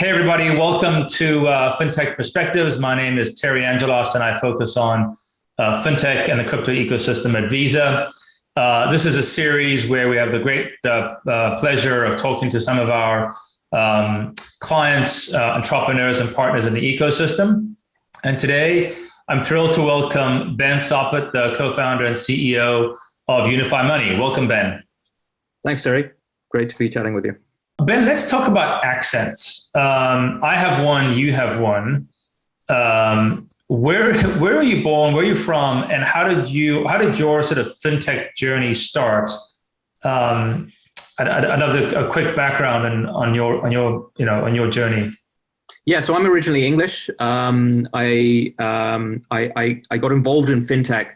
Hey, everybody. Welcome to Fintech Perspectives. My name is Terry Angelos, and I focus on fintech and the crypto ecosystem at Visa. This is a series where we have the great pleasure of talking to some of our clients, entrepreneurs, and partners in the ecosystem. And today, I'm thrilled to welcome Ben Soppitt, the co-founder and CEO of Unifimoney. Welcome, Ben. Thanks, Terry. Great to be chatting with you. Ben, let's talk about accents. I have one, you have one. Where are you born? Where are you from? And how did your sort of fintech journey start? I'd love a quick background on your journey. Yeah, so I'm originally English. I got involved in fintech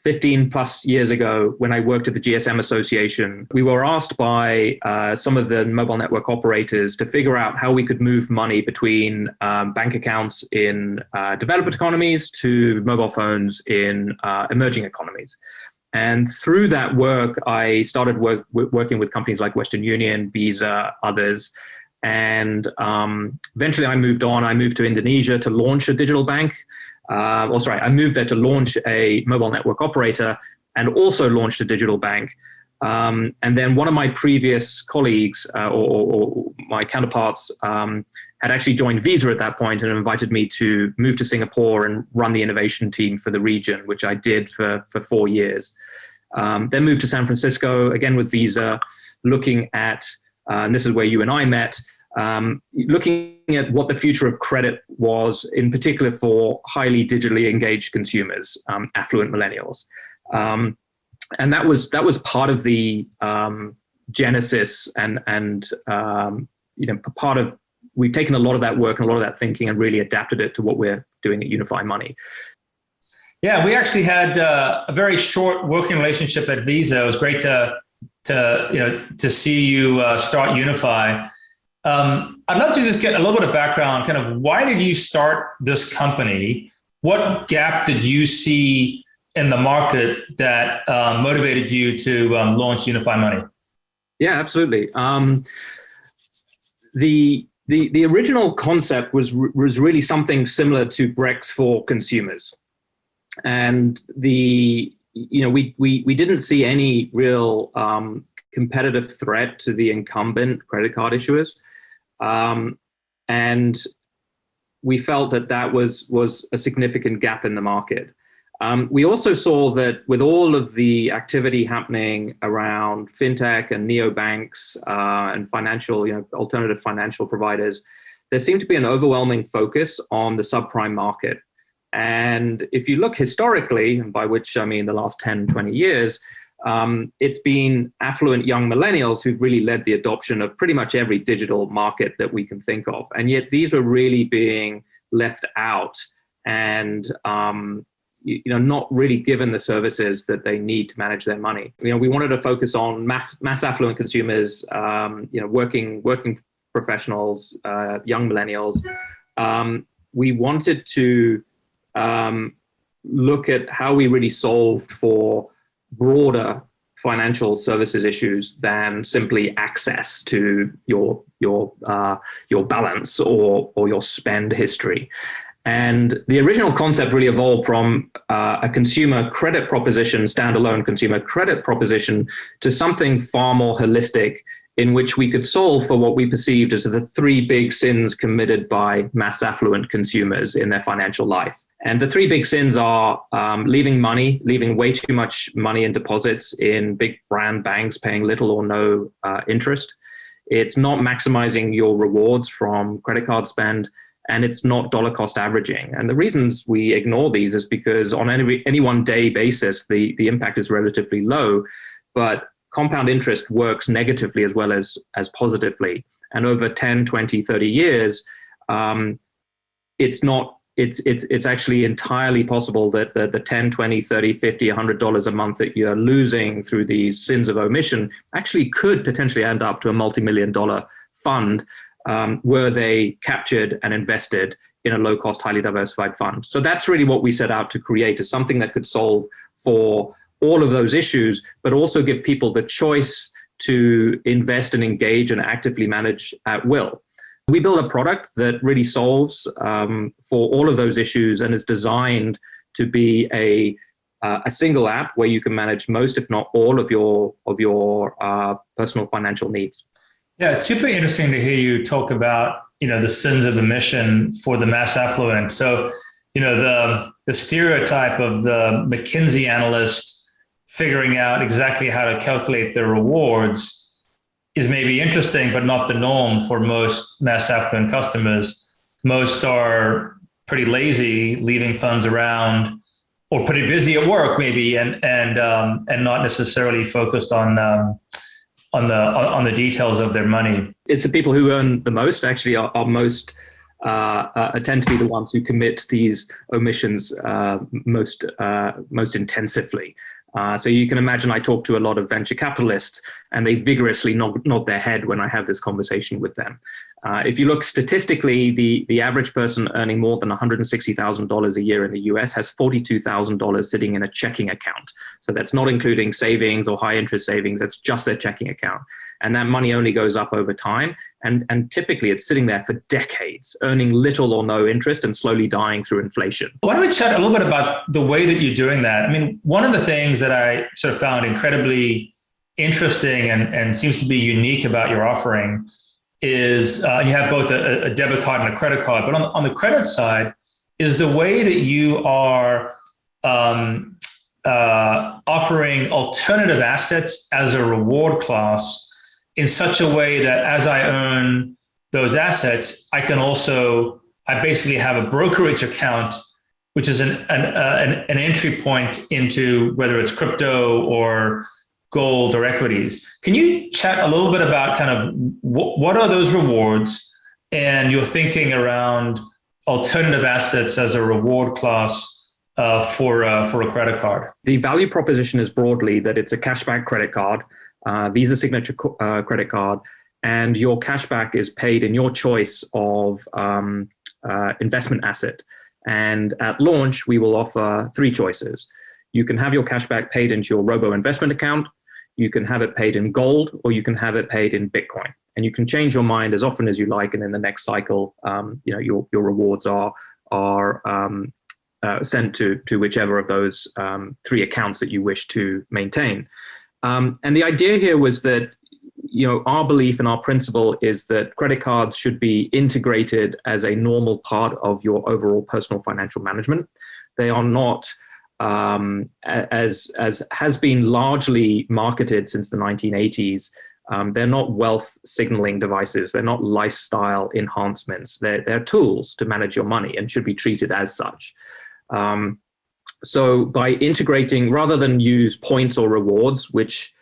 15 plus years ago when I worked at the GSM Association. We were asked by some of the mobile network operators to figure out how we could move money between bank accounts in developed economies to mobile phones in emerging economies. And through that work, I started working with companies like Western Union, Visa, others. And eventually I moved on. I moved to Indonesia to launch a digital bank. I moved there to launch a mobile network operator and also launched a digital bank. And then one of my previous colleagues or my counterparts had actually joined Visa at that point and invited me to move to Singapore and run the innovation team for the region, which I did for 4 years. Then moved to San Francisco, again with Visa, looking at, and this is where you and I met, looking at what the future of credit was, in particular for highly digitally engaged consumers, affluent millennials. And that was part of the genesis and part of, we've taken a lot of that work and a lot of that thinking and really adapted it to what we're doing at Unifimoney. Yeah, we actually had a very short working relationship at Visa. It was great to see you start Unify. I'd love to just get a little bit of background, kind of why did you start this company? What gap did you see in the market that motivated you to launch Unifimoney? Yeah, absolutely. The original concept was really something similar to Brex for consumers. And we didn't see any real competitive threat to the incumbent credit card issuers. And we felt that was a significant gap in the market. We also saw that with all of the activity happening around fintech and neobanks and financial, alternative financial providers, there seemed to be an overwhelming focus on the subprime market. And if you look historically, and by which I mean the last 10, 20 years, it's been affluent young millennials who've really led the adoption of pretty much every digital market that we can think of. And yet these are really being left out and not really given the services that they need to manage their money. We wanted to focus on mass affluent consumers, working professionals, young millennials. We wanted to look at how we really solved for broader financial services issues than simply access to your balance or your spend history. And the original concept really evolved from a consumer credit proposition, standalone consumer credit proposition, to something far more holistic, in which we could solve for what we perceived as the 3 big sins committed by mass affluent consumers in their financial life. And the 3 big sins are leaving way too much money in deposits in big brand banks, paying little or no interest. It's not maximizing your rewards from credit card spend, and it's not dollar cost averaging. And the reasons we ignore these is because on any one day basis, the impact is relatively low, but compound interest works negatively as well as positively. And over 10, 20, 30 years, it's actually entirely possible that the 10, 20, 30, 50, $100 a month that you're losing through these sins of omission actually could potentially end up to a multi-million-dollar fund were they captured and invested in a low-cost, highly diversified fund. So that's really what we set out to create, is something that could solve for all of those issues, but also give people the choice to invest and engage and actively manage at will. We build a product that really solves for all of those issues and is designed to be a single app where you can manage most, if not all, of your personal financial needs. Yeah, it's super interesting to hear you talk about, the sins of omission for the mass affluent. So, the stereotype of the McKinsey analyst figuring out exactly how to calculate their rewards is maybe interesting, but not the norm for most mass affluent customers. Most are pretty lazy, leaving funds around, or pretty busy at work, maybe, and not necessarily focused on the details of their money. It's the people who earn the most actually are most tend to be the ones who commit these omissions most intensively. So you can imagine I talk to a lot of venture capitalists and they vigorously nod their head when I have this conversation with them. If you look statistically, the average person earning more than $160,000 a year in the US has $42,000 sitting in a checking account. So that's not including savings or high interest savings. That's just their checking account. And that money only goes up over time. And typically it's sitting there for decades, earning little or no interest and slowly dying through inflation. Why don't we chat a little bit about the way that you're doing that? I mean, one of the things that I sort of found incredibly interesting and seems to be unique about your offering is you have both a debit card and a credit card, but on the credit side is the way that you are offering alternative assets as a reward class in such a way that as I earn those assets, I basically have a brokerage account, which is an entry point into whether it's crypto or gold or equities. Can you chat a little bit about kind of what are those rewards and your thinking around alternative assets as a reward class for a credit card? The value proposition is broadly that it's a cashback credit card, Visa signature credit card, and your cashback is paid in your choice of investment asset. And at launch, we will offer three choices. You can have your cashback paid into your robo investment account, you can have it paid in gold, or you can have it paid in Bitcoin. And you can change your mind as often as you like, and in the next cycle, your rewards are sent to whichever of those three accounts that you wish to maintain. And the idea here was that, our belief and our principle is that credit cards should be integrated as a normal part of your overall personal financial management. They are not, as has been largely marketed since the 1980s, they're not wealth signaling devices. They're not lifestyle enhancements. They're tools to manage your money and should be treated as such. So by integrating, rather than use points or rewards, which,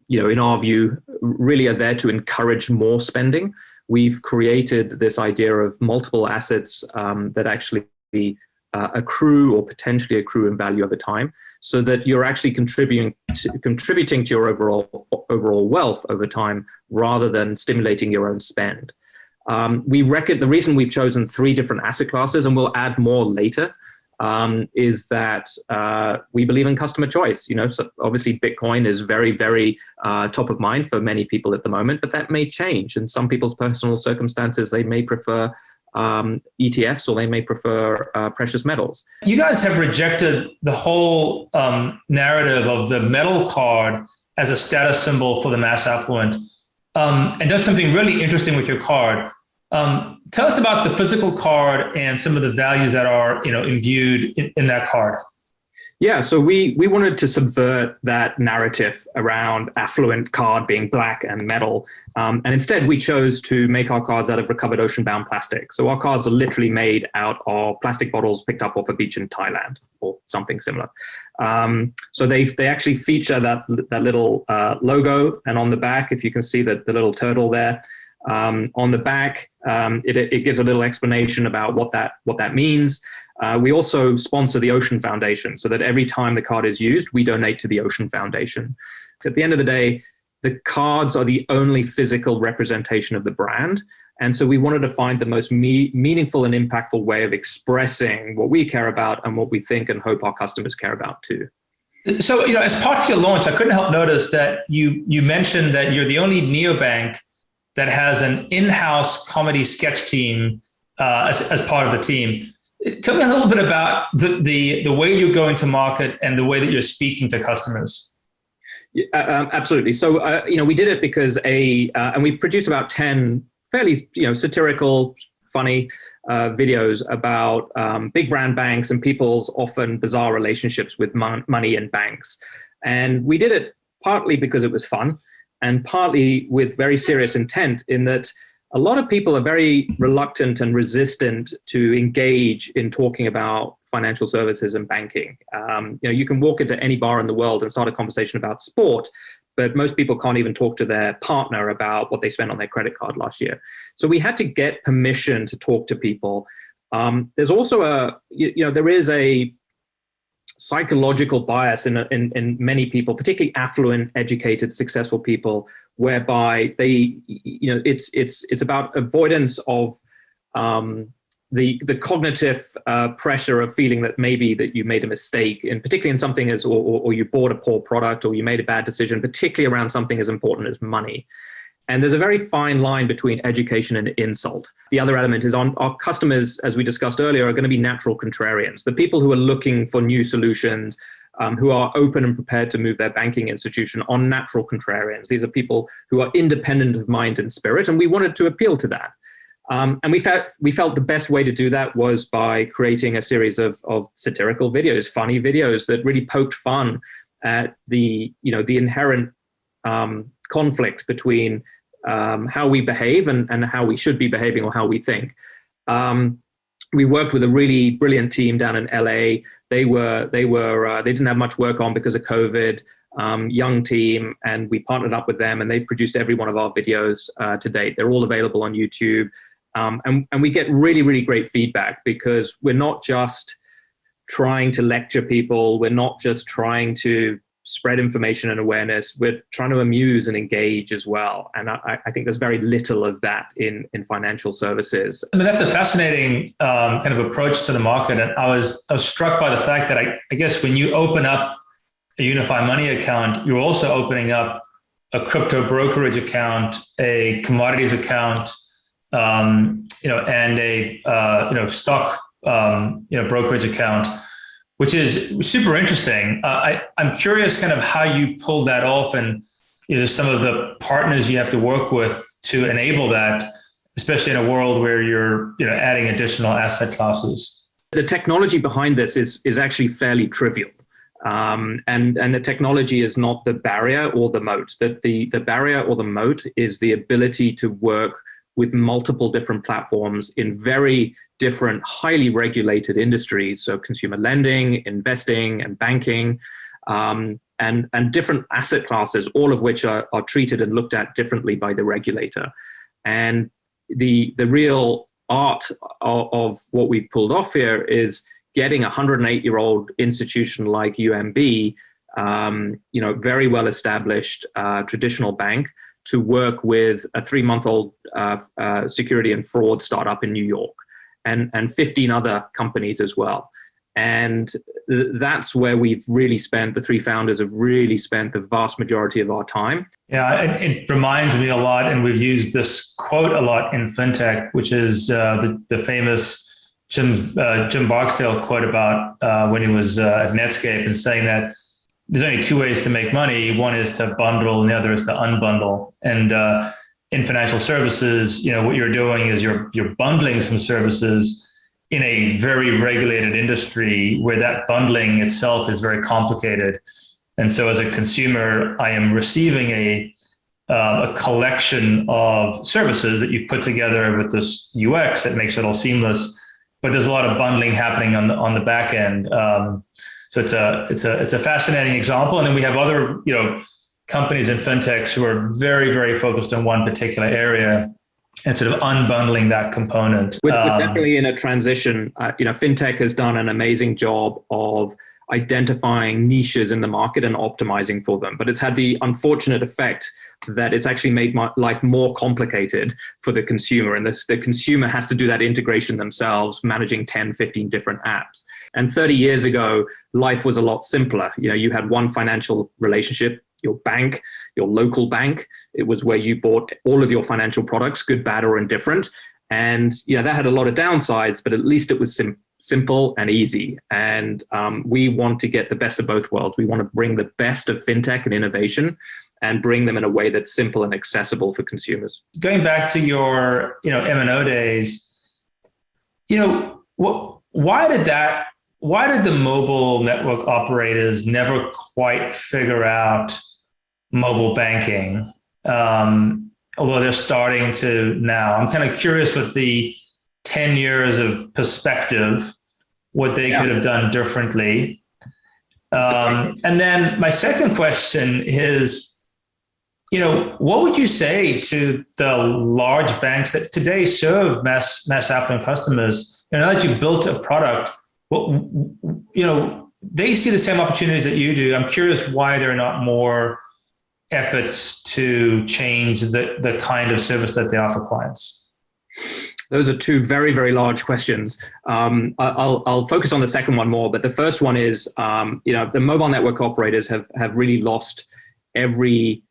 in our view, really are there to encourage more spending, we've created this idea of multiple assets that actually accrue or potentially accrue in value over time, so that you're actually contributing to your overall wealth over time, rather than stimulating your own spend. The reason we've chosen three different asset classes, and we'll add more later, is that we believe in customer choice. So obviously Bitcoin is very, very top of mind for many people at the moment, but that may change. In some people's personal circumstances, they may prefer ETFs, or they may prefer precious metals. You guys have rejected the whole narrative of the metal card as a status symbol for the mass affluent, and does something really interesting with your card. Tell us about the physical card and some of the values that are, imbued in that card. Yeah, so we wanted to subvert that narrative around affluent card being black and metal. And instead, we chose to make our cards out of recovered ocean-bound plastic. So our cards are literally made out of plastic bottles picked up off a beach in Thailand or something similar. So they actually feature that little logo. And on the back, if you can see the little turtle there, on the back, it gives a little explanation about what that means. We also sponsor the Ocean Foundation, so that every time the card is used, we donate to the Ocean Foundation. At the end of the day, the cards are the only physical representation of the brand. And so we wanted to find the most meaningful and impactful way of expressing what we care about and what we think and hope our customers care about too. So, as part of your launch, I couldn't help notice that you mentioned that you're the only neobank that has an in-house comedy sketch team as part of the team. Tell me a little bit about the way you're going to market and the way that you're speaking to customers. Absolutely. So, we did it because and we produced about 10 fairly, satirical, funny videos about big brand banks and people's often bizarre relationships with money and banks. And we did it partly because it was fun and partly with very serious intent, in that a lot of people are very reluctant and resistant to engage in talking about financial services and banking. You can walk into any bar in the world and start a conversation about sport, but most people can't even talk to their partner about what they spent on their credit card last year. So we had to get permission to talk to people. There's also there is a psychological bias in many people, particularly affluent, educated, successful people, whereby they, it's about avoidance of the cognitive pressure of feeling that maybe that you made a mistake, and particularly in something as, or you bought a poor product, or you made a bad decision, particularly around something as important as money. And there's a very fine line between education and insult. The other element is our customers, as we discussed earlier, are going to be natural contrarians. The people who are looking for new solutions, who are open and prepared to move their banking institution, are natural contrarians. These are people who are independent of mind and spirit, and we wanted to appeal to that. And we felt the best way to do that was by creating a series of satirical videos, funny videos that really poked fun at the inherent conflict between how we behave and how we should be behaving, or how we think. We worked with a really brilliant team down in LA. They didn't have much work on because of COVID. Young team, and we partnered up with them, and they produced every one of our videos to date. They're all available on YouTube. And we get really, really great feedback, because we're not just trying to lecture people. We're not just trying to spread information and awareness. We're trying to amuse and engage as well. And I think there's very little of that in financial services. I mean, that's a fascinating kind of approach to the market. And I was struck by the fact that I guess when you open up a Unifimoney account, you're also opening up a crypto brokerage account, a commodities account, and a stock brokerage account, which is super interesting. I'm curious kind of how you pull that off, and some of the partners you have to work with to enable that, especially in a world where you're adding additional asset classes. The technology behind this is actually fairly trivial. And the technology is not the barrier or the moat. The barrier or the moat is the ability to work with multiple different platforms in very different, highly regulated industries. So consumer lending, investing, and banking, and different asset classes, all of which are treated and looked at differently by the regulator. And the real art of what we've pulled off here is getting a 108-year-old institution like UMB, very well established traditional bank, to work with a 3-month-old security and fraud startup in New York, and 15 other companies as well. And that's where we've really spent, the three founders have really spent the vast majority of our time. Yeah, it reminds me a lot, and we've used this quote a lot in fintech, which is the famous Jim Barksdale quote about when he was at Netscape, and saying that there's only two ways to make money. One is to bundle, and the other is to unbundle. And in financial services, what you're doing is you're bundling some services in a very regulated industry where that bundling itself is very complicated. And so as a consumer, I am receiving a collection of services that you put together with this UX that makes it all seamless, but there's a lot of bundling happening on the back end. So it's a fascinating example. And then we have other, companies and fintechs who are very, very focused on one particular area and sort of unbundling that component. We're definitely in a transition. Fintech has done an amazing job of identifying niches in the market and optimizing for them. But it's had the unfortunate effect that it's actually made my life more complicated for the consumer. And the consumer has to do that integration themselves, managing 10, 15 different apps. And 30 years ago, life was a lot simpler. You had one financial relationship your bank, your local bank. It was where you bought all of your financial products, good, bad, or indifferent. And that had a lot of downsides, but at least it was simple and easy. And we want to get the best of both worlds. We want to bring the best of fintech and innovation and bring them in a way that's simple and accessible for consumers. Going back to your, M&O days, why did the mobile network operators never quite figure out mobile banking? Although they're starting to now. I'm kind of curious with the 10 years of perspective, what they could have done differently. And then my second question is, what would you say to the large banks that today serve mass affluent customers? Now that you built a product, they see the same opportunities that you do. I'm curious why there are not more efforts to change the kind of service that they offer clients. Those are two very, very large questions. I'll focus on the second one more, but the first one is, the mobile network operators have really lost every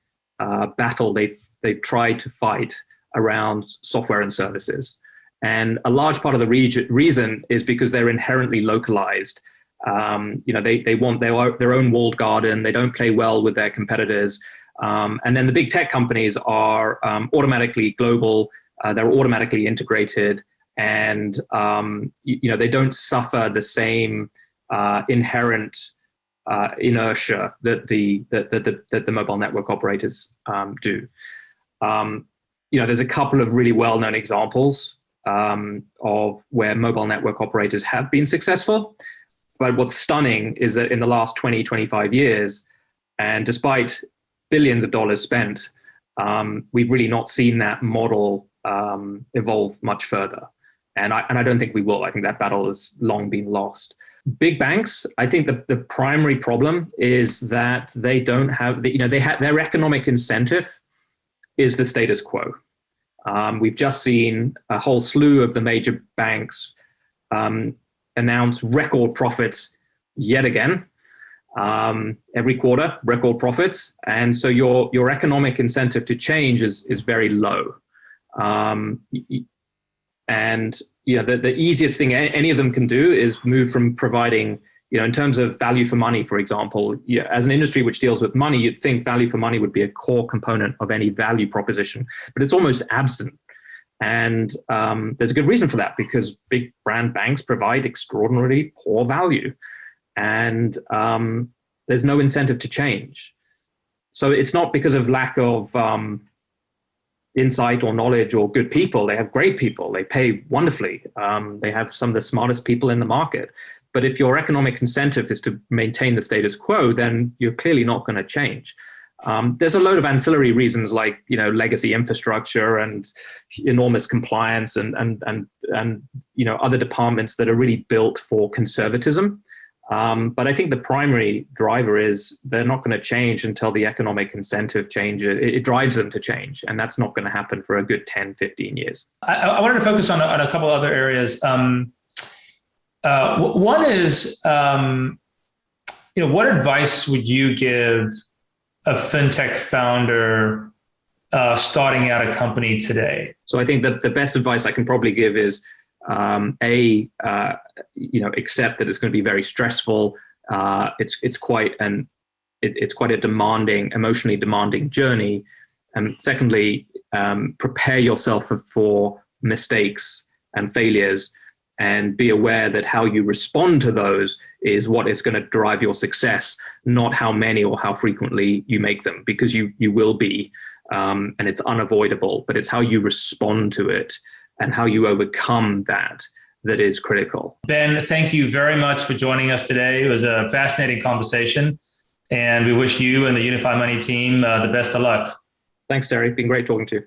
battle they've tried to fight around software and services. And a large part of the reason is because they're inherently localized. They want their own walled garden. They don't play well with their competitors. And then the big tech companies are automatically global. They're automatically integrated, and they don't suffer the same inherent inertia that the mobile network operators do. There's a couple of really well-known examples of where mobile network operators have been successful. But what's stunning is that in the last 20, 25 years, and despite billions of dollars spent, we've really not seen that model evolve much further. And I don't think we will. I think that battle has long been lost. Big banks, I think the primary problem is that they don't have, their economic incentive is the status quo. We've just seen a whole slew of the major banks announce record profits yet again. Every quarter, record profits. And so your economic incentive to change is very low. The easiest thing any of them can do is move from providing, in terms of value for money, for example, as an industry which deals with money, you'd think value for money would be a core component of any value proposition, but it's almost absent. And there's a good reason for that, because big brand banks provide extraordinarily poor value, and there's no incentive to change. So it's not because of lack of insight or knowledge or good people. They have great people. They pay wonderfully. They have some of the smartest people in the market. But if your economic incentive is to maintain the status quo, then you're clearly not going to change. There's a load of ancillary reasons like, legacy infrastructure and enormous compliance and other departments that are really built for conservatism. But I think the primary driver is they're not going to change until the economic incentive changes. It drives them to change, and that's not going to happen for a good 10, 15 years. I wanted to focus on a couple other areas. One is, what advice would you give a fintech founder starting out a company today? So I think that the best advice I can probably give is, accept that it's going to be very stressful. It's quite a demanding, emotionally demanding journey. And secondly, prepare yourself for mistakes and failures, and be aware that how you respond to those is what is going to drive your success, not how many or how frequently you make them, because you will be, and it's unavoidable, but it's how you respond to it and how you overcome that is critical. Ben, thank you very much for joining us today. It was a fascinating conversation, and we wish you and the Unifimoney team the best of luck. Thanks, Terry. It's been great talking to you.